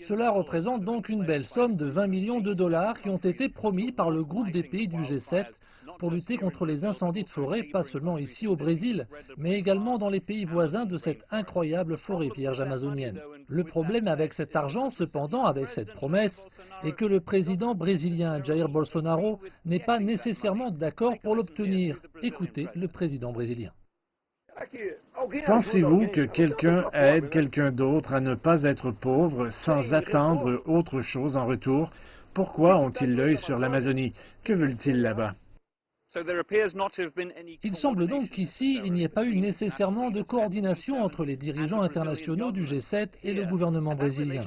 Cela représente donc une belle somme de 20 millions de dollars qui ont été promis par le groupe des pays du G7 pour lutter contre les incendies de forêt, pas seulement ici au Brésil, mais également dans les pays voisins de cette incroyable forêt vierge amazonienne. Le problème avec cet argent, cependant, avec cette promesse, est que le président brésilien Jair Bolsonaro n'est pas nécessairement d'accord pour l'obtenir. Écoutez le président brésilien. Pensez-vous que quelqu'un aide quelqu'un d'autre à ne pas être pauvre sans attendre autre chose en retour? Pourquoi ont-ils l'œil sur l'Amazonie? Que veulent-ils là-bas? Il semble donc qu'ici, il n'y ait pas eu nécessairement de coordination entre les dirigeants internationaux du G7 et le gouvernement brésilien.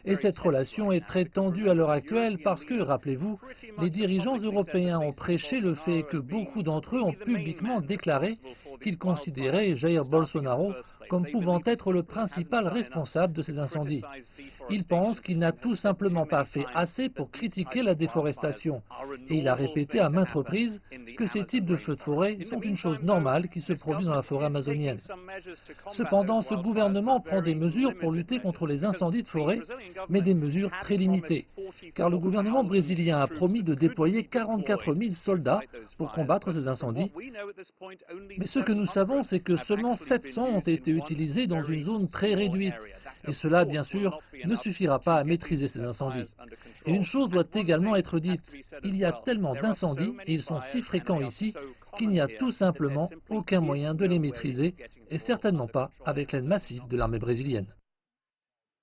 Et cette relation est très tendue à l'heure actuelle parce que, rappelez-vous, les dirigeants européens ont prêché le fait que beaucoup d'entre eux ont publiquement déclaré qu'ils considéraient Jair Bolsonaro comme pouvant être le principal responsable de ces incendies. Ils pensent qu'il n'a tout simplement pas fait assez pour critiquer la déforestation. Et il a répété à maintes reprises que ces types de feux de forêt sont une chose normale qui se produit dans la forêt amazonienne. Cependant, ce gouvernement prend des mesures pour lutter contre les incendies de forêt, mais des mesures très limitées, car le gouvernement brésilien a promis de déployer 44 000 soldats pour combattre ces incendies. Mais ce que nous savons, c'est que seulement 700 ont été utilisés dans une zone très réduite. Et cela, bien sûr, ne suffira pas à maîtriser ces incendies. Et une chose doit également être dite, il y a tellement d'incendies, et ils sont si fréquents ici, qu'il n'y a tout simplement aucun moyen de les maîtriser, et certainement pas avec l'aide massive de l'armée brésilienne.